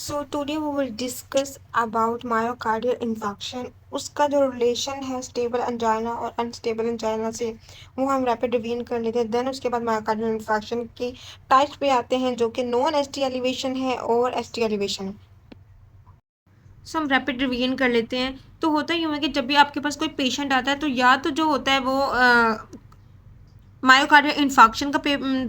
So today we will discuss about myocardial infection. उसका जो relation है स्टेबल अंजाइना और अनस्टेबल अंजाइना से वो हम रैपिड रिवीजन कर लेते हैं। देन उसके बाद मायोकार्डियल इन्फेक्शन की टाइप्स पे आते हैं जो कि नॉन एसटी एलिवेशन है और एसटी एलिवेशन है। सो हम रैपिड रिवीजन कर लेते हैं। तो होता यूँ है कि जब भी आपके पास कोई पेशेंट आता है तो या तो जो होता है वो मायोकार्डियल इन्फेक्शन का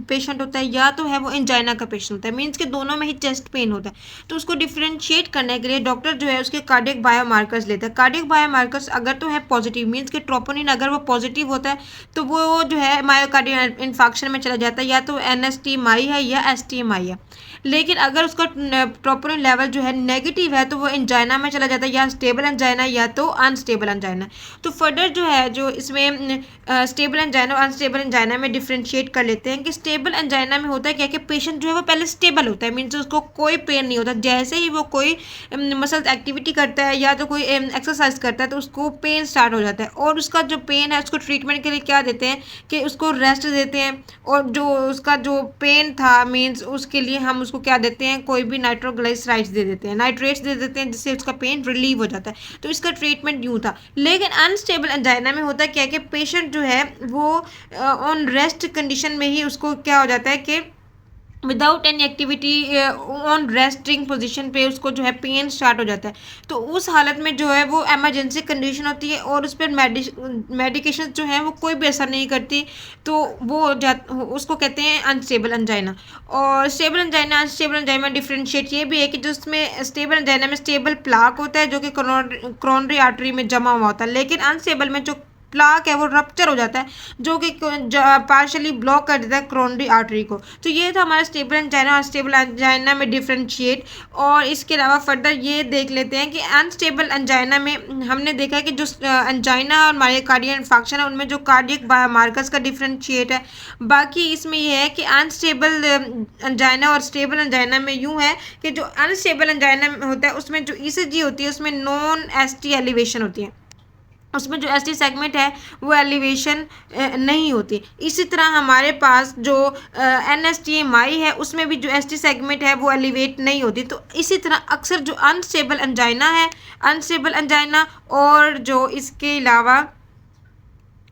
पेशेंट होता है या तो है वो एंजाइना का पेशेंट होता है। मीन्स के दोनों में ही चेस्ट पेन होता है। तो उसको डिफरेंशिएट करने के लिए डॉक्टर जो है उसके कार्डियक बायोमार्कर्स लेता है। कार्डियक बायोमार्कर्स अगर तो है पॉजिटिव, मीन्स के ट्रोपोनिन अगर वो पॉजिटिव होता है तो वो जो है मायोकार्डियल इन्फेक्शन में चला जाता है, या तो NSTMI है या STMI है। लेकिन अगर उसका ट्रोपोनिन लेवल जो है नेगेटिव है तो वो एंजाइना में चला जाता है, या स्टेबल एंजाइना या तो अनस्टेबल एंजाइना। तो फर्दर जो है जो इसमें स्टेबल एंजाइना और अनस्टेबल एंजाइना में डिफ्रेंशिएट कर लेते हैं कि स्टेबल एंजाइना में होता है क्या कि पेशेंट जो है वो पहले स्टेबल होता है, मीन्स उसको कोई पेन नहीं होता। जैसे ही वो कोई मसल एक्टिविटी करता है या तो कोई एक्सरसाइज करता है तो उसको पेन स्टार्ट हो जाता है, और उसका जो पेन है उसको ट्रीटमेंट के लिए क्या देते हैं कि उसको रेस्ट देते हैं, और जो उसका जो पेन था मीन्स उसके लिए हम उसको क्या देते हैं, कोई भी नाइट्रोग्लिसराइड्स दे देते हैं, नाइट्रेट्स दे देते हैं, जिससे उसका पेन रिलीव हो जाता है। तो इसका ट्रीटमेंट यूँ था। लेकिन अनस्टेबल एंजाइना में होता क्या है कि पेशेंट जो है वो ऑन रेस्ट कंडीशन में ही उसको क्या हो जाता है कि without any activity on resting position पे उसको जो है पेन स्टार्ट हो जाता है। तो उस हालत में जो है वो इमरजेंसी कंडीशन होती है और उस पर मेडिकेशन जो है वो कोई भी असर नहीं करती। तो वो उसको कहते हैं अनस्टेबल एंजाइना। और stable angina unstable angina differentiate ये भी है कि जो उसमें स्टेबल एंजाइना में स्टेबल प्लाक होता है जो कि कोरोनरी आर्टरी में जमा हुआ होता है, लेकिन अनस्टेबल में जो प्लाक है वो रप्चर हो जाता है जो कि पार्शली ब्लॉक कर देता है कोरोनरी आर्टरी को। तो ये था हमारा स्टेबल एंजाइना और स्टेबल एंजाइना में डिफ्रेंशिएट। और इसके अलावा फर्दर ये देख लेते हैं कि अनस्टेबल एंजाइना में हमने देखा है कि जो एंजाइना और मायोकार्डियल इन्फेक्शन है उनमें जो कार्डियक बायोमार्कर्स का डिफ्रेंशिएट है। बाकी इसमें ये है कि अनस्टेबल एंजाइना और स्टेबल एंजाइना में यूँ है कि जो अनस्टेबल एंजाइना होता है उसमें जो ECG होती है उसमें नॉन ST एलिवेशन होती है, उसमें जो ST सेगमेंट है वो एलिवेशन नहीं होती। इसी तरह हमारे पास जो NSTMI है उसमें भी जो ST सेगमेंट है वो एलिवेट नहीं होती। तो इसी तरह अक्सर जो अनस्टेबल एंजाइना है, अनस्टेबल एंजाइना और जो इसके अलावा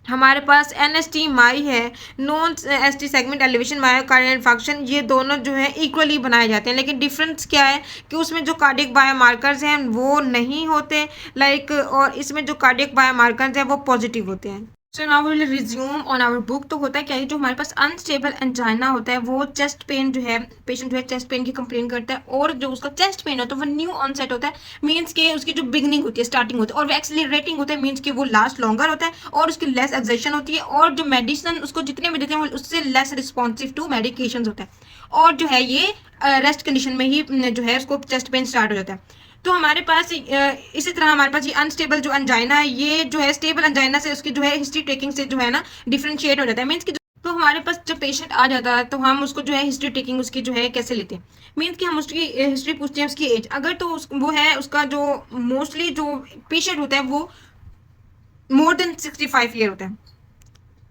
हमारे पास NSTMI है, non ST segment elevation myocardial infection, ये दोनों जो है इक्वली बनाए जाते हैं। लेकिन डिफरेंस क्या है कि उसमें जो कार्डियक बायोमार्कर्स हैं वो नहीं होते लाइक, और इसमें जो कार्डियक बायोमार्कर्स हैं वो पॉजिटिव होते हैं। So now will resume on our book. तो होता है क्या है, जो हमारे पास अनस्टेबल एंजाइना होता है वो चेस्ट पेन जो है, पेशेंट जो है चेस्ट पेन की कंप्लेन करता है, और जो उसका चेस्ट पेन होता है वो न्यू ऑनसेट होता है, मीन्स के उसकी जो बिगनिंग होती है, स्टार्टिंग होती है, और वो एक्सीलरेटिंग होता है, मीन्स कि वो लास्ट लॉन्गर होता है और उसकी लेस एक्सर्शन होती है, और जो मेडिसिन उसको जितने भी देते हैं उससे लेस रिस्पॉन्सिव टू मेडिकेशन होता है, और जो है ये रेस्ट कंडीशन में ही जो है उसको चेस्ट पेन स्टार्ट हो जाता है। तो हमारे पास इसी तरह हमारे पास ये अनस्टेबल जो अंजाइना है ये जो है स्टेबल अंजाइना से उसकी जो है हिस्ट्री टेकिंग से जो है ना डिफरेंशिएट हो जाता है। मीन्स कि तो हमारे पास जब पेशेंट आ जाता है तो हम उसको जो है हिस्ट्री टेकिंग उसकी जो है कैसे लेते हैं, मीन्स कि हम उसकी हिस्ट्री पूछते हैं, उसकी एज अगर तो वो है उसका जो मोस्टली जो पेशेंट होता है वो मोर देन 65 ईयर होता है।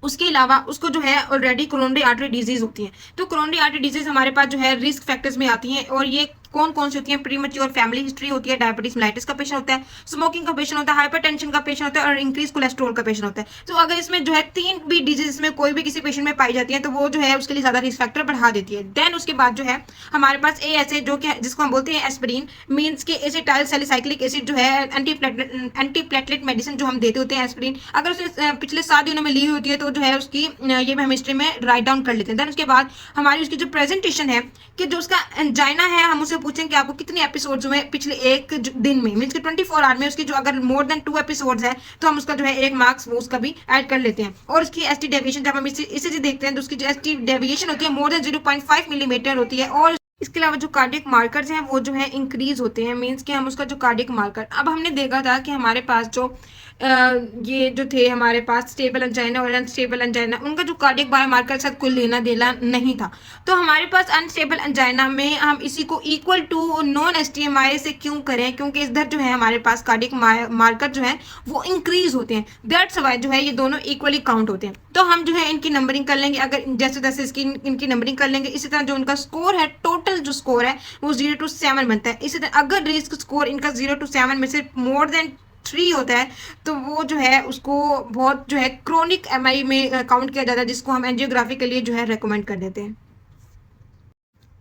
उसके अलावा उसको जो है ऑलरेडी कोरोनरी आर्टरी डिजीज होती है। तो कोरोनरी आर्टरी डिजीज हमारे पास जो है रिस्क फैक्टर्स में आती हैं, और ये कौन कौन सी होती है, प्रीमेच्योर फैमिली हिस्ट्री होती है, डायबिटीज मेलाइटिस का पेशेंट होता है, स्मोकिंग का पेशेंट होता है, हाइपरटेंशन का पेशेंट होता है, और इंक्रीज कोलेस्ट्रॉल का पेशेंट होता है। तो अगर इसमें जो है 3 भी डिजीज में कोई भी किसी पेशेंट में पाई जाती है तो वो जो है उसके लिए ज्यादा रिस्क फैक्टर बढ़ा देती है। देन उसके बाद जो है हमारे पास ASA जो कि जिसको हम बोलते हैं एस्पिरिन, मीन्स के एसिटाइल सैलिसाइक्लिक एसिड जो है एंटी प्लेटलेट मेडिसिन जो हम देते होते हैं एस्पिरिन, अगर उसे पिछले 7 दिनों में ली हुई होती है तो जो है उसकी ये हम हिस्ट्री में राइट डाउन कर लेते हैं। देन उसके बाद हमारी उसकी जो प्रेजेंटेशन है कि जो उसका एंजाइना है हम उसे पूछें कि आपको कितने एपिसोड्स हुए पिछले एक दिन में, मीन्स कि 24 आवर में उसकी जो अगर मोर देन 2 एपिसोड्स है तो हम उसका जो है 1 मार्क्स वो उसका भी ऐड कर लेते हैं। और उसकी ST डेविएशन जब हम इसे देखते हैं तो उसकी जो ST डेविएशन होती है मोर देन 0.5 मिलीमीटर होती है। और इसके अलावा जो कार्डियक मार्कर्स हैं वो जो है इंक्रीज होते हैं, मीन्स कि हम उसका जो कार्डियक मार्कर, अब हमने देखा था कि हमारे पास जो ये जो थे हमारे पास स्टेबल एंजाइना और अनस्टेबल एंजाइना उनका जो कार्डियक बायोमार्कर साथ कोई लेना देना नहीं था। तो हमारे पास अनस्टेबल एंजाइना में हम इसी को इक्वल टू नॉन STMI से क्यों करें, क्योंकि इधर जो है हमारे पास कार्डियक मार्कर जो है वो इंक्रीज होते हैं, दैट्स वाई जो है ये दोनों इक्वली काउंट होते हैं। तो हम जो है इनकी नंबरिंग कर लेंगे, अगर जैसे जैसे इसकी इनकी नंबरिंग कर लेंगे। इसी तरह जो उनका स्कोर है, टोटल जो स्कोर है वो 0 to 7 बनता है। इसी तरह अगर रिस्क स्कोर इनका 0 to 7 में से मोर देन 3 होता है तो वो जो है उसको बहुत जो है क्रोनिक एमआई में काउंट किया जाता है, जिसको हम एंजियोग्राफी के लिए जो है रेकमेंड कर देते हैं।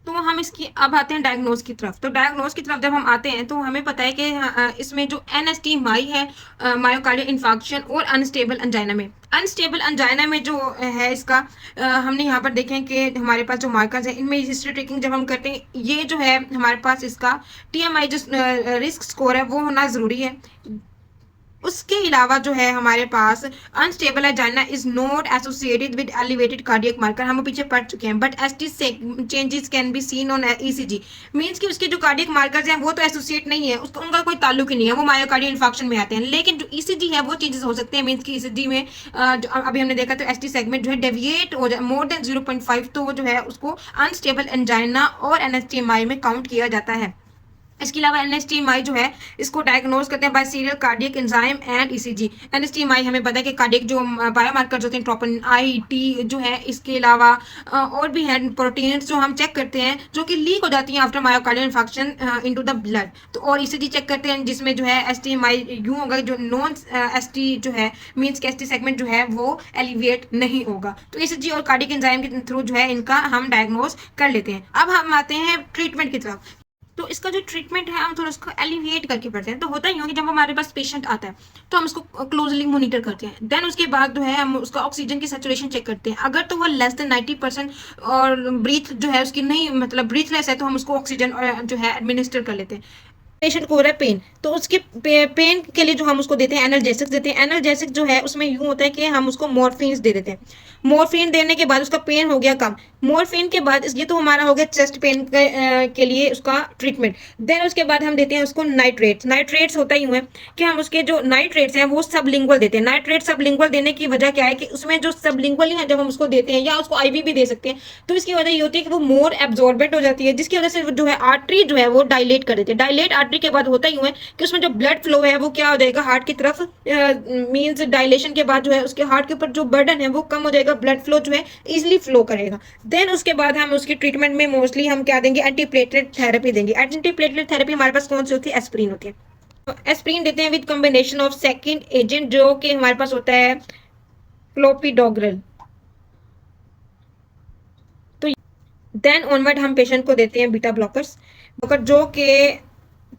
तो हम इसकी अब आते हैं डायग्नोज की तरफ। तो डायग्नोज की तरफ जब हम आते हैं तो हमें पता है कि इसमें जो एनएसटी माई है, मायोकार्डियल इन्फार्क्शन और अनस्टेबल अंजाइना में, अनस्टेबल अंजाइना में जो है इसका हमने यहाँ पर देखें कि हमारे पास जो मार्कर्स है इनमें हिस्ट्री ट्रेकिंग जब हम करते हैं, ये जो है हमारे पास इसका टीएमआई जो रिस्क स्कोर है वो होना ज़रूरी है। उसके अलावा जो है हमारे पास unstable angina is not associated with elevated cardiac marker, हम पिछले पढ़ चुके हैं, but ST changes can be seen on ECG, means कि उसके जो कार्डियक मार्कर्स हैं वो तो एसोसिएट नहीं है, उसका उनका कोई ताल्लुक ही नहीं है, वो मायोकार्डियल इन्फार्क्शन में आते हैं। लेकिन जो ईसीजी है वो चेंजेस हो सकते हैं, मींस कि ईसीजी में जो अभी हमने देखा तो एसटी सेगमेंट जो है डेविएट हो जाए मोर देन 0.5, तो वो जो है उसको अनस्टेबल एंजाइना और एनएसटीएमआई में काउंट किया जाता है। इसके अलावा एनएसटीएमआई जो है इसको डायग्नोज करते हैं by serial cardiac enzyme and ECG. NSTEMI हमें पता है कि कार्डियक जो बायोमार्कर्स होते हैं ट्रोपोनिन आई टी जो है, इसके अलावा और भी हैं प्रोटीन्स जो हम चेक करते हैं जो कि लीक हो जाती हैं after myocardial infection into the blood. तो और ईसीजी चेक करते हैं जिसमें जो है एसटीएमआई यूं होगा जो नॉन एसटी जो है मींस के एसटी सेगमेंट जो है वो एलिवेट नहीं होगा। तो ईसीजी और कार्डियक एंजाइम के थ्रू जो है इनका हम डायग्नोज कर लेते हैं। अब हम आते हैं ट्रीटमेंट की तरफ। तो इसका जो ट्रीटमेंट है हम थोड़ा उसको एलिविएट करके पढ़ते हैं। तो होता ही हो कि जब हमारे पास पेशेंट आता है तो हम उसको क्लोजली मॉनिटर करते हैं, देन उसके बाद जो है हम उसका ऑक्सीजन की सैचुरेशन चेक करते हैं। अगर तो वो लेस देन 90% और ब्रीथ जो है उसकी नहीं मतलब ब्रीथलेस है तो हम उसको ऑक्सीजन जो है एडमिनिस्टर कर लेते हैं। पेशेंट को हो रहा है पेन, तो उसके पेन के लिए जो हम उसको देते हैं एनाल्जेसिक्स देते हैं। एनाल्जेसिक जो है उसमें यूं होता है कि हम उसको मॉर्फिन दे देते हैं। मॉर्फिन देने के बाद उसका पेन हो गया कम। मॉर्फिन के बाद ये तो हमारा हो गया चेस्ट पेन के लिए उसका ट्रीटमेंट। देन उसके बाद हम देते हैं उसको नाइट्रेट्स। नाइट्रेट्स होता ही है कि हम उसके जो नाइट्रेट्स हैं वो सबलिंगुअल देते हैं। नाइट्रेट सबलिंगुअल देने की वजह क्या है कि उसमें जो सबलिंगुअल है जब हम उसको देते हैं या उसको आईवी भी दे सकते हैं, तो इसकी वजह ये होती है कि वो मोर एब्जॉर्बेंट हो जाती है, जिसकी वजह से जो है आर्टरी जो है वो डायलेट कर देते हैं। डायलेट आर्टरी के बाद होता ही है कि उसमें जो ब्लड फ्लो है वो क्या हो जाएगा हार्ट की तरफ, मींस डायलेशन के बाद जो है उसके हार्ट के ऊपर जो बर्डन है वो कम हो जाएगा, ब्लड फ्लो जो है इजिली फ्लो करेगा। देन उसके बाद हम उसकी ट्रीटमेंट में मोस्टली हम क्या देंगे, एंटीप्लेटलेट थेरेपी देंगे। एंटीप्लेटलेट थेरेपी हमारे पास कौन सी होती है, एस्प्रिन होती है। एस्प्रिन देते हैं with combination of second agent जो कि हमारे पास होता है क्लोपिडोग्रेल। तो देन ऑनवर्ड हम पेशेंट को देते हैं बीटा ब्लॉकर्स जो कि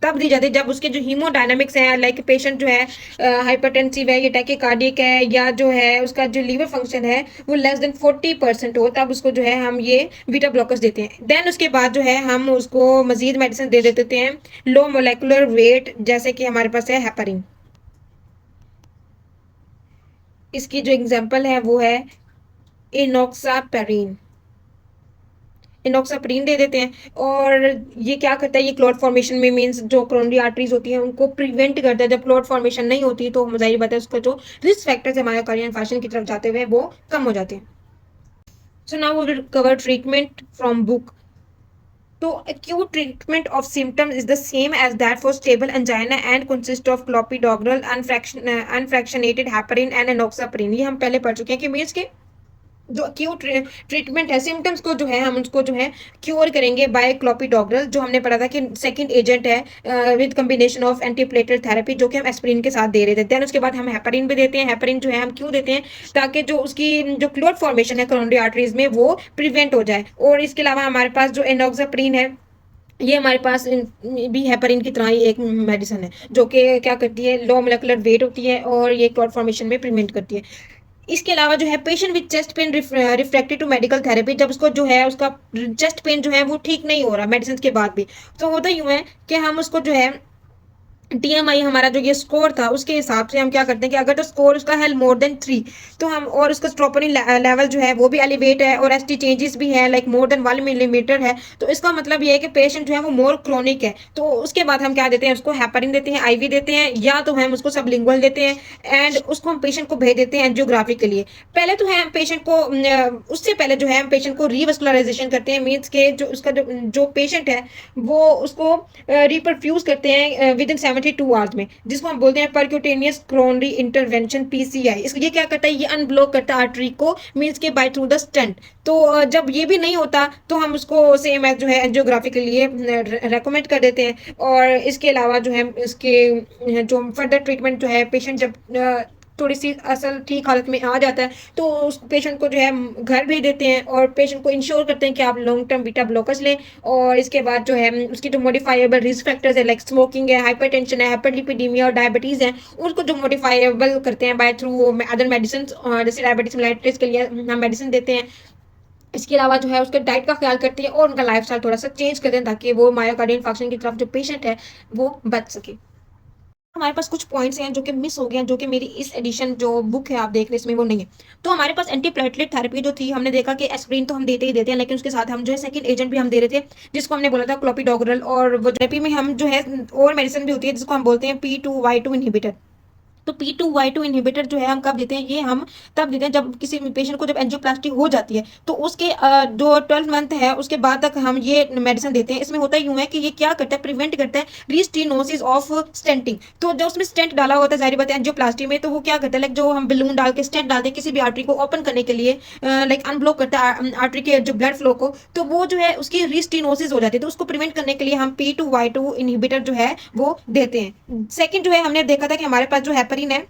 तब दी जाती है जब उसके जो हीमोडायनामिक्स है, लाइक पेशेंट जो है हाइपरटेंसिव है या टैकीकार्डिक है या जो है उसका जो लीवर फंक्शन है वो लेस देन 40% हो, तब उसको जो है हम ये बीटा ब्लॉकर्स देते हैं। देन उसके बाद जो है हम उसको मजीद मेडिसिन दे देते हैं लो मोलेकुलर वेट, जैसे कि हमारे पास है हेपारिन। इसकी जो एग्जाम्पल है वो है इनोक्सापेरिन। इनोक्साप्रीन दे देते हैं और ये क्या करता है, ये क्लॉट फॉर्मेशन में मींस जो कोरोनरी आर्टरीज होती हैं उनको प्रिवेंट करता है। जब क्लॉट फॉर्मेशन नहीं होती तो जाहिर बात है उसका जो रिस्क फैक्टर्स है मायोकार्डियल इन्फार्क्शन की तरफ जाते हुए वो कम हो जाते हैं। So now we will cover treatment from book. तो acute treatment of symptoms is the same as that for stable angina and consist of clopidogrel, unfractionated heparin and enoxaparin। ये हम पहले पढ़ चुके हैं कि मींस के जो एक्यूट ट्रीटमेंट है सिम्टम्स को जो है हम उसको जो है क्योर करेंगे बाय क्लोपिडोग्रेल, जो हमने पढ़ा था कि सेकंड एजेंट है with combination of antiplatelet therapy जो कि हम एस्पिरिन के साथ दे रहे थे। देन उसके बाद हम हेपारिन भी देते हैं। हेपारिन जो है हम क्यों देते हैं, ताकि जो उसकी जो क्लोट फॉर्मेशन है कोरोनरी आर्टरीज में वो प्रिवेंट हो जाए। और इसके अलावा हमारे पास जो एनोक्साप्रिन है ये हमारे पास भी हेपारिन की तरह ही एक मेडिसिन है जो कि क्या करती है, लो मोलेकुलर वेट होती है और ये क्लॉट फॉर्मेशन में प्रिवेंट करती है। इसके अलावा जो है patient with chest pain refracted to medical therapy, जब उसको जो है उसका चेस्ट पेन जो है वो ठीक नहीं हो रहा मेडिसिन के बाद भी, तो होता यूं है कि हम उसको जो है टीएमआई हमारा जो ये स्कोर था उसके हिसाब से हम क्या करते हैं कि अगर तो स्कोर उसका है मोर देन 3 तो हम और उसका स्ट्रोपोनिन लेवल जो है वो भी एलिवेट है और एसटी चेंजेस भी है लाइक मोर देन 1 मिलीमीटर है, तो इसका मतलब ये है कि पेशेंट जो है वो मोर क्रोनिक है। तो उसके बाद हम क्या देते हैं, उसको हेपारिन देते हैं, आईवी देते हैं, या तो हम उसको सबलिंगुअल देते हैं एंड उसको हम पेशेंट को भेज देते हैं एंजियोग्राफी के लिए। पहले तो है हम पेशेंट को उससे पहले जो है हम पेशेंट को रीवस्कुलराइजेशन करते हैं, मीन्स के जो उसका जो पेशेंट है वो उसको रिपरफ्यूज करते हैं विद इन 72 आवर्स में, जिसको हम बोलते हैं परक्यूटेनियस कोरोनरी इंटरवेंशन पीसीआई। ये क्या करता है, ये अनब्लॉक करता है आर्टरी को, मींस के बाय थ्रू द स्टेंट। तो जब ये भी नहीं होता तो हम उसको सेम एज जो है एंजियोग्राफी के लिए रेकमेंड कर देते हैं। और इसके अलावा जो है इसके जो फर्दर ट्रीटमेंट जो है, पेशेंट जब थोड़ी सी असल ठीक हालत में आ जाता है तो उस पेशेंट को जो है घर भेज देते हैं और पेशेंट को इंश्योर करते हैं कि आप लॉन्ग टर्म बीटा ब्लॉकर्स लें। और इसके बाद जो है उसकी जो मॉडिफाइबल रिस्क फैक्टर्स है, लाइक स्मोकिंग है, हाइपरटेंशन है, हाइपरलिपिडीमिया और डायबिटीज़ है, उसको जो मॉडिफाइबल करते हैं बाय थ्रू अदर मेडिसिन, जैसे डायबिटीज मेलाइटिस के लिए हम मेडिसिन देते हैं। इसके अलावा जो है उसके डाइट का ख्याल करते हैं और उनका लाइफस्टाइल थोड़ा सा चेंज करते हैं ताकि वो मायोकार्डियल इंफार्क्शन की तरफ जो पेशेंट है वो बच सके। हमारे पास कुछ पॉइंट्स हैं जो कि मिस हो गए हैं, जो कि मेरी इस एडिशन जो बुक है आप देख रहे हैं इसमें वो नहीं है। तो हमारे पास एंटीप्लेटलेट थेरेपी जो थी, हमने देखा कि एस्पिरिन तो हम देते ही देते हैं, लेकिन उसके साथ हम जो है सेकंड एजेंट भी हम दे रहे थे, जिसको हमने बोला था क्लोपिडोग्रल। और वो थेरेपी में हम जो है और मेडिसिन भी होती है जिसको हम बोलते हैं P2Y2 इनहिबिटर। तो P2Y2 इनहिबिटर जो है हम कब देते हैं, ये हम तब देते हैं जब किसी पेशेंट को जब एंजियोप्लास्टी हो जाती है, तो उसके जो 12 मंथ है उसके बाद तक हम ये मेडिसिन देते हैं। इसमें होता यूं है कि ये क्या करता है, प्रिवेंट करता है रीस्टिनोसिस ऑफ स्टेंटिंग। तो जो उसमें स्टेंट डाला होता है जाहिर बात है एंजियोप्लास्टी में, तो वो क्या करता है, लाइक जो हम बलून डाल के स्टेंट डालते हैं किसी भी आर्टरी को ओपन करने के लिए, लाइक अनब्लॉक करता है आर्टरी के जो ब्लड फ्लो को, तो वो जो है उसकी रीस्टिनोसिस हो जाती है। तो उसको प्रिवेंट करने के लिए हम P2Y2 इनहिबिटर जो है वो देते हैं। सेकेंड जो है हमने देखा था कि हमारे पास जो हेपरिन है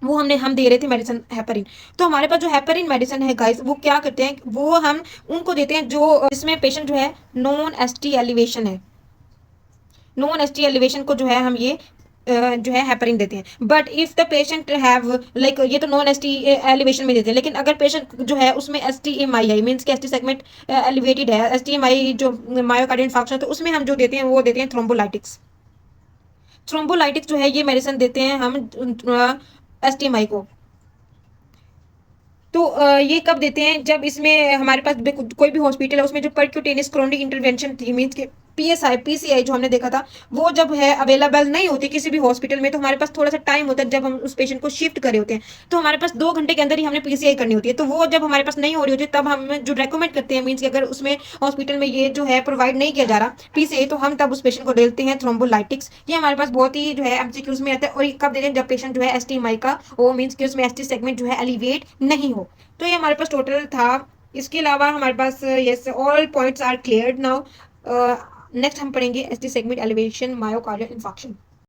वो हम दे रहे थे मेडिसिन हेपरिन। तो हमारे पास जो हेपरिन मेडिसिन है गाइस, वो क्या करते हैं, वो हम उनको देते हैं जो इसमें पेशेंट जो है नॉन एसटी एलिवेशन है, नॉन एसटी एलिवेशन को जो है हम ये जो है हेपरिन देते हैं। But if the patient have like, ये तो नॉन एसटी एलिवेशन में देते हैं, लेकिन अगर पेशेंट जो है उसमें STMI है, मीन्स के ST सेगमेंट एलिवेटेड है, STMI जो मायोकार्डियल इंफार्क्शन, तो उसमें हम जो देते हैं वो देते हैं थ्रोम्बोलाइटिक्स। थ्रोम्बोलाइटिक्स जो है ये मेडिसिन देते हैं हम STMI को। तो ये कब देते हैं, जब इसमें हमारे पास कोई भी हॉस्पिटल है उसमें जो परक्यूटेनियस क्रोनिक इंटरवेंशन थी, मीन्स के PCI जो हमने देखा था, वो जब है अवेलेबल नहीं होती किसी भी हॉस्पिटल में, तो हमारे पास थोड़ा सा टाइम होता है जब हम उस पेशेंट को शिफ्ट करे होते हैं, तो हमारे पास 2 घंटे के अंदर ही हमने PCI करनी होती है। तो वो जब हमारे पास नहीं हो रही होती तब हम जो रेकमेंड करते हैं, मीन्स कि अगर उसमें हॉस्पिटल में ये जो है प्रोवाइड नहीं किया जा रहा PCI, तो हम तब उस पेशेंट को देते हैं थ्रोम्बोलाइटिक्स। ये हमारे पास बहुत ही जो है MCQs में आता है। और ये कब देते हैं, जब पेशेंट जो है STMI का वो मीन्स कि उसमें ST सेगमेंट जो है एलिवेट नहीं हो। तो ये हमारे पास टोटल था। इसके अलावा हमारे पास yes all points are clear now. Next हम पढ़ेंगे ST segment elevation myocardial infarction.